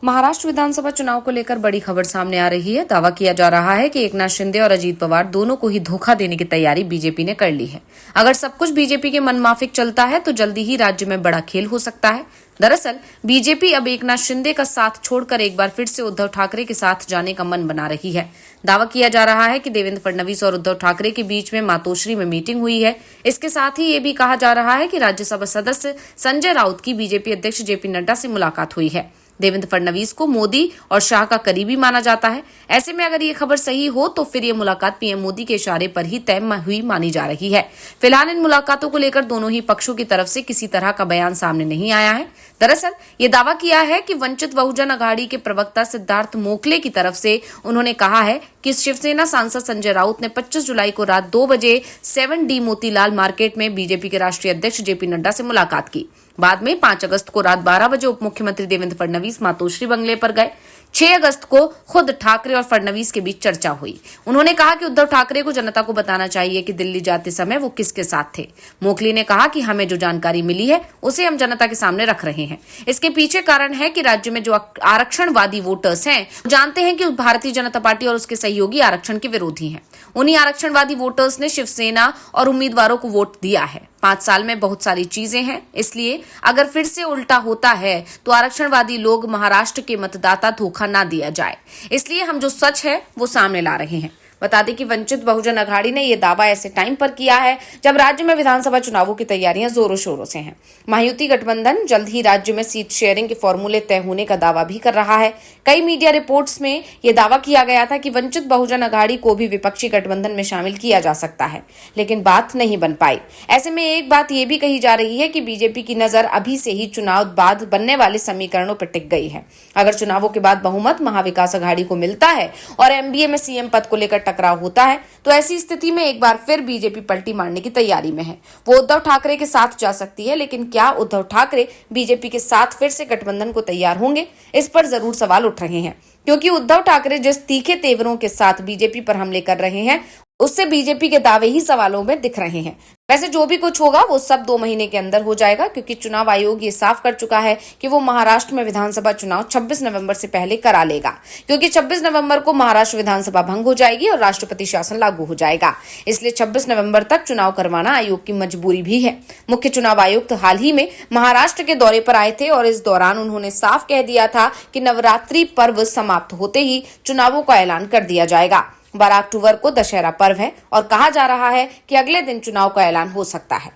महाराष्ट्र विधानसभा चुनाव को लेकर बड़ी खबर सामने आ रही है। दावा किया जा रहा है कि एकनाथ शिंदे और अजीत पवार दोनों को ही धोखा देने की तैयारी बीजेपी ने कर ली है। अगर सब कुछ बीजेपी के मनमाफिक चलता है तो जल्दी ही राज्य में बड़ा खेल हो सकता है। दरअसल बीजेपी अब एकनाथ शिंदे का साथ छोड़कर एक बार फिर से उद्धव ठाकरे के साथ जाने का मन बना रही है। दावा किया जा रहा है कि देवेंद्र फडणवीस और उद्धव ठाकरे के बीच में मातोश्री में मीटिंग हुई है। इसके साथ ही ये भी कहा जा रहा है कि राज्यसभा सदस्य संजय राउत की बीजेपी अध्यक्ष जेपी नड्डा से मुलाकात हुई है। देवेंद्र फडणवीस को मोदी और शाह का करीबी माना जाता है। ऐसे में अगर ये खबर सही हो तो फिर ये मुलाकात पीएम मोदी के इशारे पर ही तय हुई मानी जा रही है। फिलहाल इन मुलाकातों को लेकर दोनों ही पक्षों की तरफ से किसी तरह का बयान सामने नहीं आया है। दरअसल ये दावा किया है कि वंचित बहुजन अघाड़ी के प्रवक्ता सिद्धार्थ मोखले की तरफ से उन्होंने कहा है कि शिवसेना सांसद संजय राउत ने 25 जुलाई को रात 2 बजे 7D मोतीलाल मार्केट में बीजेपी के राष्ट्रीय अध्यक्ष जेपी नड्डा से मुलाकात की। बाद में 5 अगस्त को रात 12 बजे उप मुख्यमंत्री देवेंद्र फडणवीस मातोश्री बंगले पर गए। 6 अगस्त को खुद ठाकरे और फडणवीस के बीच चर्चा हुई। उन्होंने कहा कि उद्धव ठाकरे को जनता को बताना चाहिए कि दिल्ली जाते समय वो किसके साथ थे। मोखली ने कहा कि हमें जो जानकारी मिली है उसे हम जनता के सामने रख रहे हैं। इसके पीछे कारण है कि राज्य में जो आरक्षणवादी वोटर्स हैं जानते हैं कि भारतीय जनता पार्टी और उसके सहयोगी आरक्षण के विरोधी हैं। उन्हीं आरक्षणवादी वोटर्स ने शिवसेना और उम्मीदवारों को वोट दिया है। 5 साल में बहुत सारी चीजें हैं, इसलिए अगर फिर से उल्टा होता है तो आरक्षणवादी लोग महाराष्ट्र के मतदाता धोखा ना दिया जाए। इसलिए हम जो सच है वो सामने ला रहे हैं। बता दें कि वंचित बहुजन अघाड़ी ने यह दावा ऐसे टाइम पर किया है जब राज्य में विधानसभा चुनावों की तैयारियां जोरों शोरों से हैं। महायुति गठबंधन जल्द ही राज्य में सीट शेयरिंग के फॉर्मूले तय होने का दावा भी कर रहा है। कई मीडिया रिपोर्ट्स में यह दावा किया गया था कि वंचित बहुजन अघाड़ी को भी विपक्षी गठबंधन में शामिल किया जा सकता है, लेकिन बात नहीं बन पाई। ऐसे में एक बात यह भी कही जा रही है कि बीजेपी की नजर अभी से ही चुनाव बाद बनने वाले समीकरणों पर टिक गई है। अगर चुनावों के बाद बहुमत महाविकास अघाड़ी को मिलता है और एमबीए में सीएम पद को लेकर टकराव होता है तो ऐसी स्थिति में एक बार फिर बीजेपी पलटी मारने की तैयारी में है। वो उद्धव ठाकरे के साथ जा सकती है, लेकिन क्या उद्धव ठाकरे बीजेपी के साथ फिर से गठबंधन को तैयार होंगे? इस पर जरूर सवाल उठ रहे हैं, क्योंकि उद्धव ठाकरे जिस तीखे तेवरों के साथ बीजेपी पर हमले कर रहे हैं उससे बीजेपी के दावे ही सवालों में दिख रहे हैं। वैसे जो भी कुछ होगा वो सब 2 महीने के अंदर हो जाएगा, क्योंकि चुनाव आयोग ये साफ कर चुका है कि वो महाराष्ट्र में विधानसभा चुनाव 26 नवंबर से पहले करा लेगा, क्योंकि 26 नवंबर को महाराष्ट्र विधानसभा भंग हो जाएगी और राष्ट्रपति शासन लागू हो जाएगा। इसलिए 26 नवंबर तक चुनाव करवाना आयोग की मजबूरी भी है। मुख्य चुनाव आयुक्त हाल ही में महाराष्ट्र के दौरे पर आए थे और इस दौरान उन्होंने साफ कह दिया था कि नवरात्रि पर्व समाप्त होते ही चुनावों का ऐलान कर दिया जाएगा। 12 अक्टूबर को दशहरा पर्व है और कहा जा रहा है कि अगले दिन चुनाव का ऐलान हो सकता है।